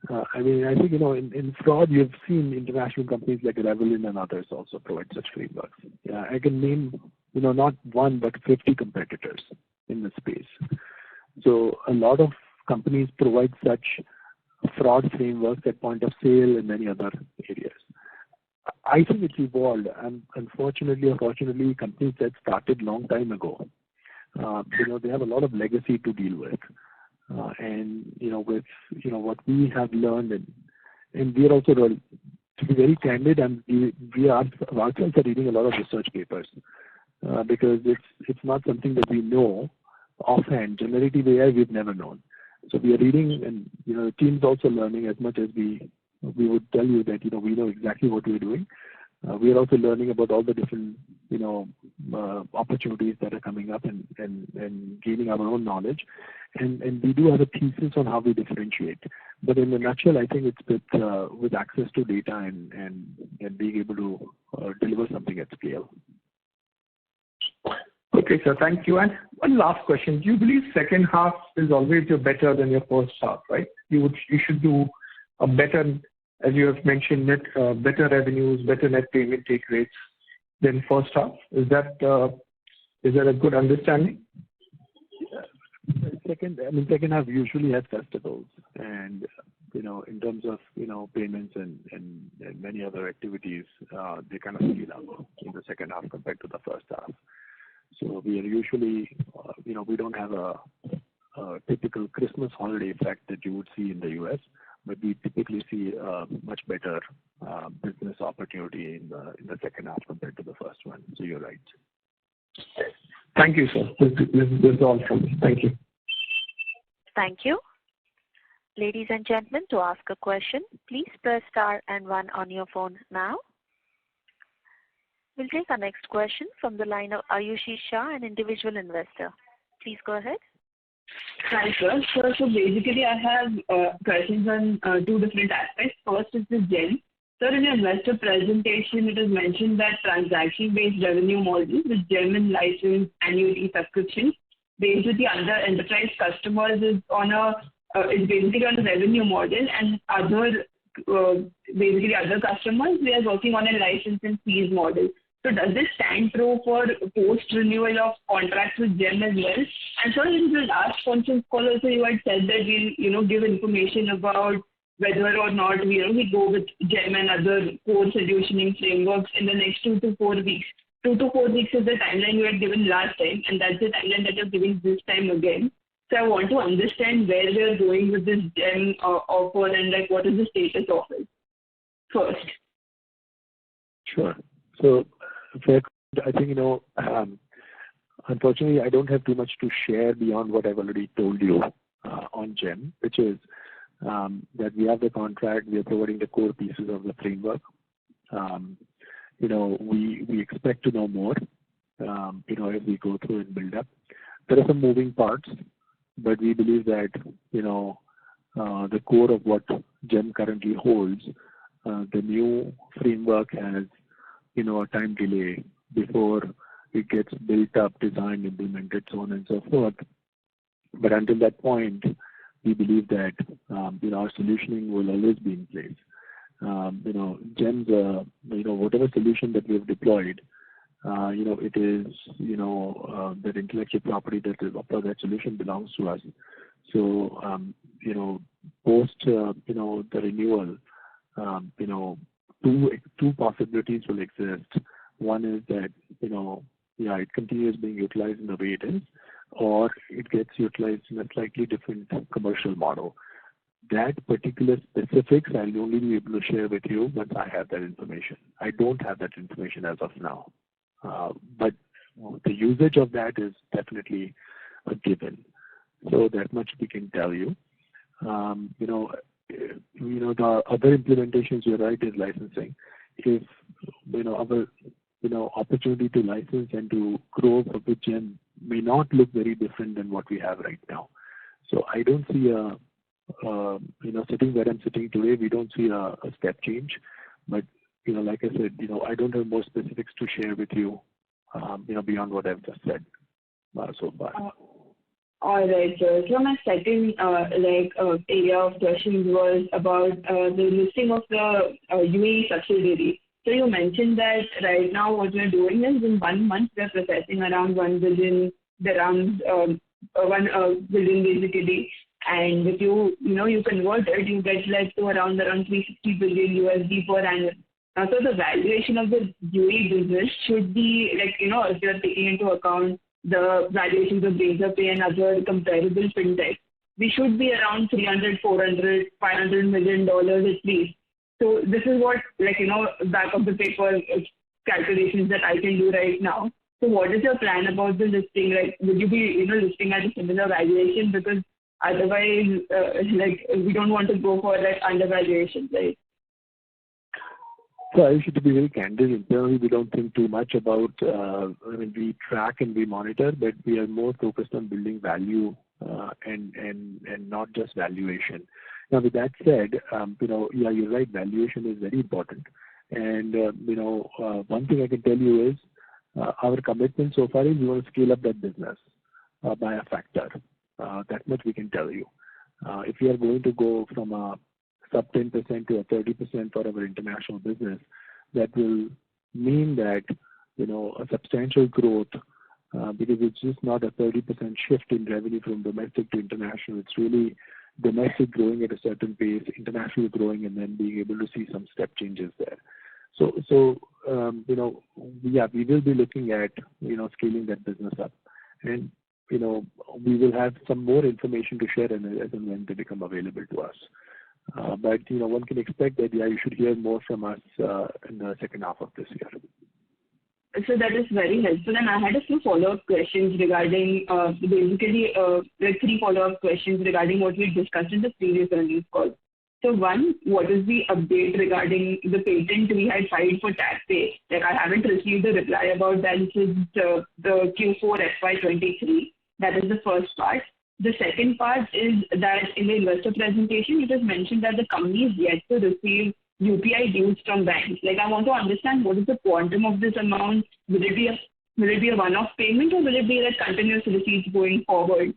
I think, in fraud, you've seen international companies like Revelin and others also provide such frameworks. Yeah, I can name, not one, but 50 competitors in the space. So a lot of companies provide such fraud frameworks at point of sale and many other areas. I think it's evolved, and unfortunately or fortunately, companies that started long time ago, they have a lot of legacy to deal with. With what we have learned, and we are also, to be very candid, and we ourselves are reading a lot of research papers because it's not something that we know offhand. Generative AI we've never known, so we are reading, and the team's also learning as much as we would tell you that we know exactly what we're doing. We are also learning about all the different opportunities that are coming up and gaining our own knowledge. And we do have a thesis on how we differentiate. But in a nutshell, I think it's with access to data and being able to deliver something at scale. Okay, sir. Thank you. And one last question. Do you believe second half is always better than your first half, right? You should do a better, as you have mentioned, better revenues, better net payment take rates than first half. Is that a good understanding? Second half usually has festivals, and in terms of payments and many other activities, they kind of speed up in the second half compared to the first half. So we are usually, we don't have a typical Christmas holiday effect that you would see in the U.S., but we typically see a much better business opportunity in the second half compared to the first one. So you're right. Thank you, sir. This is all from me. Thank you. Thank you. Ladies and gentlemen, to ask a question, please press star and 1 on your phone now. We'll take our next question from the line of Ayushi Shah, an individual investor. Please go ahead. Hi, sir. So basically, I have questions on two different aspects. First is the GEM. Sir, in your investor presentation, it is mentioned that transaction-based revenue model with GEM and license annuity subscription based with the other enterprise customers is basically on a revenue model, and basically other customers, we are working on a license and fees model. So does this stand true for post-renewal of contracts with GEM as well? And so in the last conference call also, you had said that we'll, give information about whether or not we go with GEM and other core solutioning frameworks in the next 2 to 4 weeks. 2 to 4 weeks is the timeline you had given last time, and that's the timeline that you're giving this time again. So I want to understand where we are going with this GEM offer and what is the status of it first. Sure. So I think, unfortunately, I don't have too much to share beyond what I've already told you on GEM, which is that we have the contract, we are providing the core pieces of the framework. We expect to know more, as we go through and build up. There are some moving parts, but we believe that, the core of what GEM currently holds, the new framework has, a time delay before it gets built up, designed, implemented, so on and so forth. But until that point, we believe that, our solutioning will always be in place. GEM's, whatever solution that we have deployed, it is, that intellectual property that solution belongs to us. So, post, the renewal, two possibilities will exist. One is that, it continues being utilized in the way it is, or it gets utilized in a slightly different commercial model. That particular specifics I'll only be able to share with you once I have that information. I don't have that information as of now. But the usage of that is definitely a given. So that much we can tell you. The other implementations, you're right, is licensing. If our opportunity to license and to grow with GEM may not look very different than what we have right now. So I don't see sitting where I'm sitting today, we don't see a step change. But like I said, I don't have more specifics to share with you, beyond what I've just said so far. All right, sir. So my second area of questions was about the listing of the UAE subsidiary. So you mentioned that right now what we're doing is in 1 month we're processing around 1 billion dirhams, 1 billion basically. And if you convert it, you get to around 360 billion USD per annum. So the valuation of the UAE business should be if you're taking into account the valuations of Razorpay and other comparable fintech, we should be around 300, 400, 500 million dollars at least. So this is what back of the paper calculations that I can do right now. So what is your plan about the listing? Would you be listing at a similar valuation? Because otherwise, we don't want to go for that undervaluation, right? So I should be very candid. Internally, we don't think too much about, we track and we monitor, but we are more focused on building value and not just valuation. Now, with that said, you're right, valuation is very important. And, one thing I can tell you is our commitment so far is we want to scale up that business by a factor. That much we can tell you. If we are going to go from a sub 10% to a 30% for our international business, that will mean that, a substantial growth, because it's just not a 30% shift in revenue from domestic to international. It's really domestic growing at a certain pace, international growing, and then being able to see some step changes there. So we will be looking at, scaling that business up. And, we will have some more information to share as and when they become available to us. But one can expect that you should hear more from us in the second half of this year. So that is very helpful. And I had a few follow-up questions regarding, three follow-up questions regarding what we discussed in the previous earnings call. So one, what is the update regarding the patent we had filed for TapPay? I haven't received a reply about that since the Q4 FY23. That is the first part. The second part is that in the investor presentation, it is mentioned that the company is yet to receive UPI dues from banks. I want to understand what is the quantum of this amount. Will it be a one-off payment, or will it be continuous receipts going forward?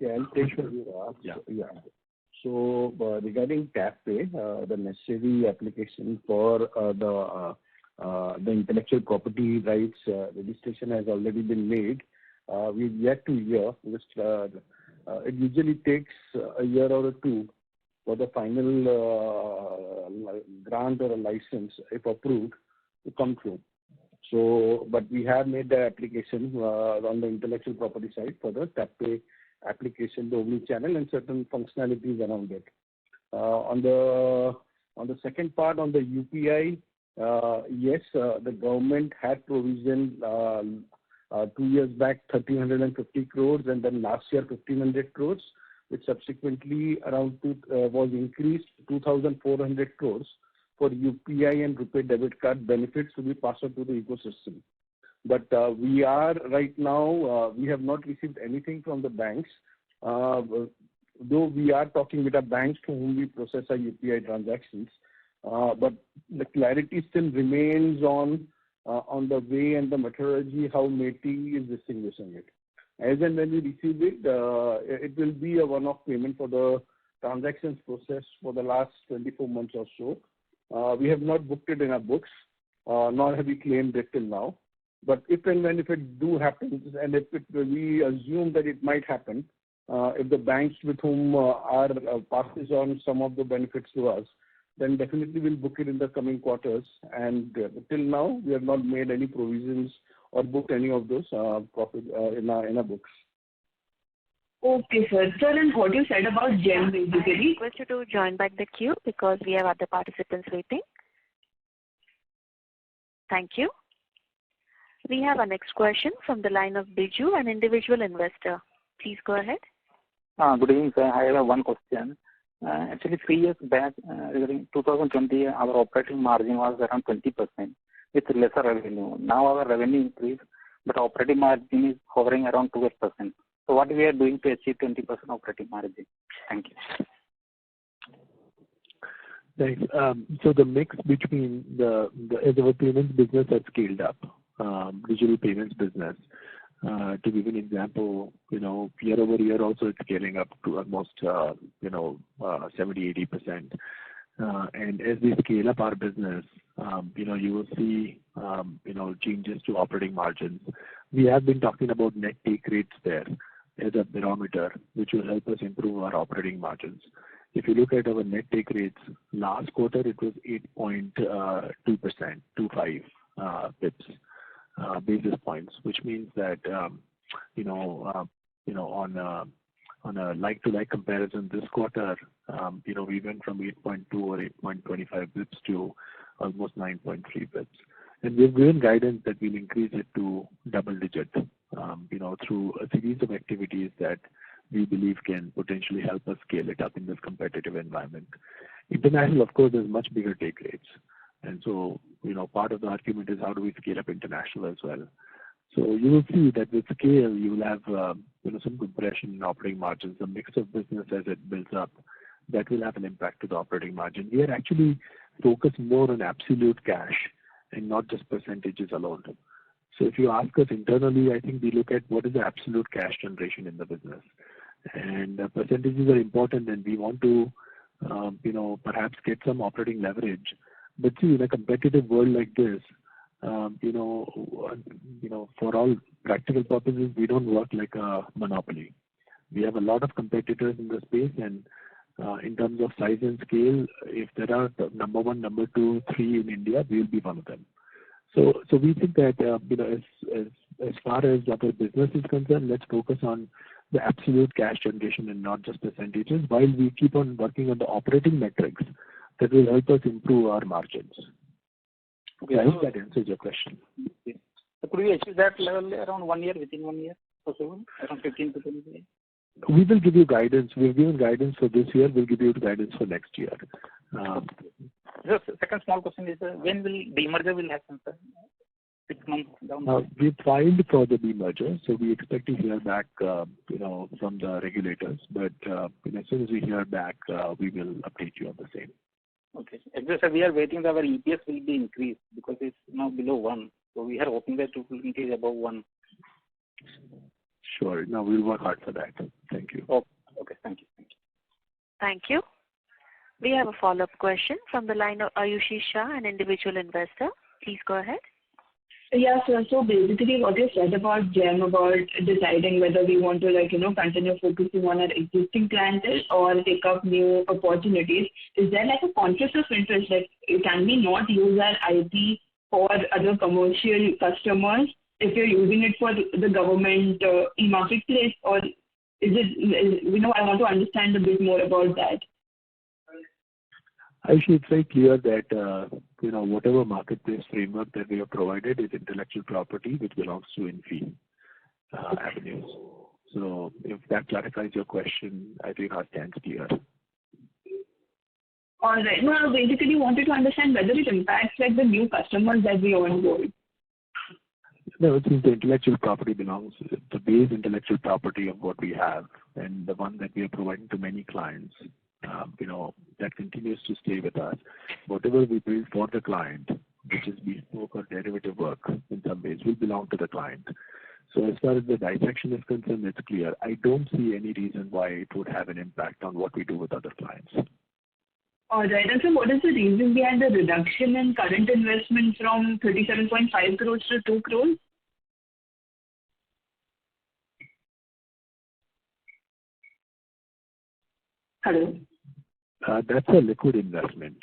Yeah, I'll take sure. Yeah. So regarding TapPay, the necessary application for the intellectual property rights registration has already been made. We've yet to hear, because it usually takes a year or two for the final grant or a license, if approved, to come through. So, but we have made the application on the intellectual property side for the TapPay application, the omni-channel, and certain functionalities around it. On the second part, on the UPI, yes, the government had provisioned 2 years back 1,350 crores, and then last year 1,500 crores, which subsequently was increased to 2,400 crores for UPI and RuPay debit card benefits to be passed on to the ecosystem. But we are right now, we have not received anything from the banks, though we are talking with the banks to whom we process our UPI transactions. But the clarity still remains on the way and the methodology how MeitY is distinguishing it. As and when we receive it, it will be a one-off payment for the transactions processed for the last 24 months or so. We have not booked it in our books, nor have we claimed it till now. But if and when it do happen, and we assume that it might happen, if the banks with whom are passes on some of the benefits to us, then definitely we'll book it in the coming quarters. And till now, we have not made any provisions or booked any of those profit in our books. Okay, sir. Sir, and what you said about GEM basically. I request you to join back the queue because we have other participants waiting. Thank you. We have our next question from the line of Biju, an individual investor. Please go ahead. Good evening, sir. I have one question. Actually, 3 years back, during 2020, our operating margin was around 20% with lesser revenue. Now our revenue increased, but operating margin is hovering around 12%. So what we are doing to achieve 20% operating margin? Thank you. Thanks. So the mix between as our payments business has scaled up, digital payments business. To give an example, year over year also it's scaling up to almost 70-80%. And as we scale up our business, you will see changes to operating margins. We have been talking about net take rates there as a barometer, which will help us improve our operating margins. If you look at our net take rates, last quarter it was 8.2%, 25 basis points, which means that on a like-to-like comparison this quarter, we went from 8.2 or 8.25 bips to almost 9.3 bips. And we've given guidance that we'll increase it to double digit, through a series of activities that we believe can potentially help us scale it up in this competitive environment. International, of course, has much bigger take rates. And so, part of the argument is how do we scale up international as well. So you will see that with scale, you will have, some compression in operating margins. The mix of business as it builds up, that will have an impact to the operating margin. We are actually focused more on absolute cash and not just percentages alone. So if you ask us internally, I think we look at what is the absolute cash generation in the business. And percentages are important, and we want to, perhaps get some operating leverage. But see, in a competitive world like this, for all practical purposes, we don't work like a monopoly. We have a lot of competitors in the space, and in terms of size and scale, if there are number 1, number 2, 3 in India, we will be one of them. So we think that as far as our business is concerned, let's focus on the absolute cash generation and not just percentages, while we keep on working on the operating metrics that will help us improve our margins. Okay, I hope that answers your question. Okay. So could we achieve that level around 1 year, within 1 year, possible, around 15 to 20 days? We will give you guidance. We've given guidance for this year. We'll give you guidance for next year. The second small question is, when will demerger will happen, sir? 6 months down? We filed for the demerger, so we expect to hear back, from the regulators. But as soon as we hear back, we will update you on the same. Okay. Actually, sir, we are waiting that our EPS will be increased because it's now below 1. So we are hoping that it will increase above 1. Sure. No, we'll work hard for that. Thank you. Okay. Thank you. Thank you. We have a follow-up question from the line of Ayushi Shah, an individual investor. Please go ahead. Yeah, sir. So basically what you said about GEM, about deciding whether we want to continue focusing on our existing clientele or take up new opportunities, is there like a conflict of interest? Like, can we not use our IP for other commercial customers if you're using it for the government e-marketplace, or is it, I want to understand a bit more about that. Actually, it's very clear that, whatever marketplace framework that we have provided is intellectual property which belongs to Infibeam avenues. So if that clarifies your question, I think our stance clear. All right. No, I basically wanted to understand whether it impacts like the new customers that we onboard. No, since the intellectual property belongs, the base intellectual property of what we have and the one that we are providing to many clients, that continues to stay with us. Whatever we build for the client, which is bespoke or derivative work in some ways, will belong to the client. So as far as the dissection is concerned, it's clear. I don't see any reason why it would have an impact on what we do with other clients. All right. And so what is the reason behind the reduction in current investment from 37.5 crores to 2 crores? Hello? That's a liquid investment.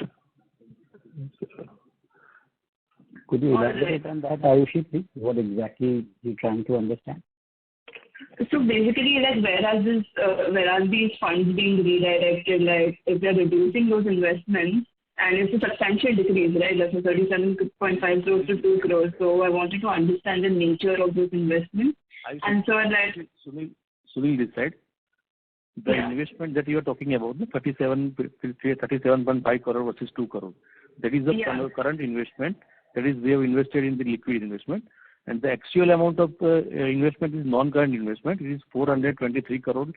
Could you elaborate on that, Ayushi, please? What exactly you're trying to understand? So basically, like, where are these funds being redirected? Like, if they're reducing those investments, and it's a substantial decrease, right? That's a 37.5 crores to 2 crores. So I wanted to understand the nature of those investments. And so that Sunil this side. The investment that you are talking about, the 37.5 crore versus 2 crore, that is the current investment. That is, we have invested in the liquid investment. And the actual amount of investment is non-current investment. It is 423 crore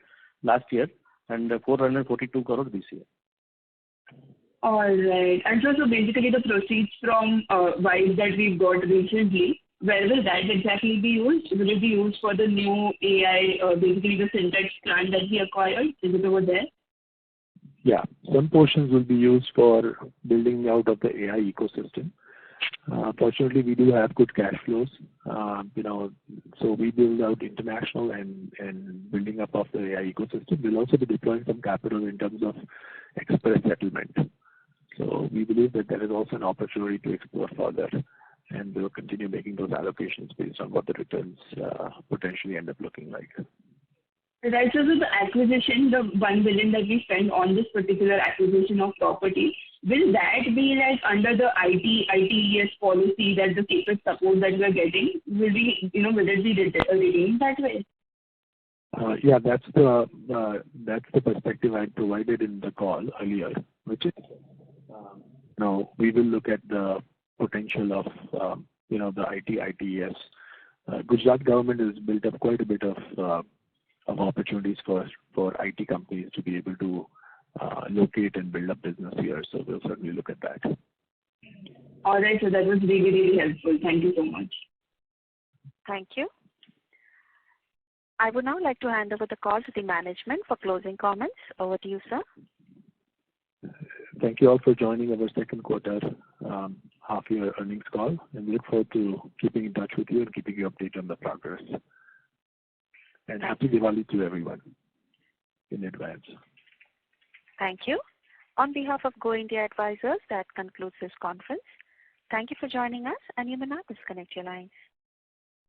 last year and 442 crore this year. All right. And so basically the proceeds from Vibe that we've got recently, where will that exactly be used? Will it be used for the new AI, basically the syntax plant that we acquired? Is it over there? Yeah, some portions will be used for building out of the AI ecosystem. Fortunately, we do have good cash flows, so we build out international and building up of the AI ecosystem. We'll also be deploying some capital in terms of express settlement. So we believe that there is also an opportunity to explore further, and we'll continue making those allocations based on what the returns potentially end up looking like. Right. So the acquisition, the 1 billion that we spent on this particular acquisition of property, will that be like under the ITES policy that the CAPEX support that we are getting? Will we, will it be redeemed that way? Yeah, that's the perspective I provided in the call earlier, which is now we will look at the potential of the ITES. Gujarat government has built up quite a bit of opportunities for IT companies to be able to locate and build up business here. So we'll certainly look at that. All right. So that was really, really helpful. Thank you so much. Thank you. I would now like to hand over the call to the management for closing comments. Over to you, sir. Thank you all for joining our second quarter half-year earnings call, and we look forward to keeping in touch with you and keeping you updated on the progress. And happy Diwali to everyone in advance. Thank you. On behalf of Go India Advisors, that concludes this conference. Thank you for joining us, and you may now disconnect your lines.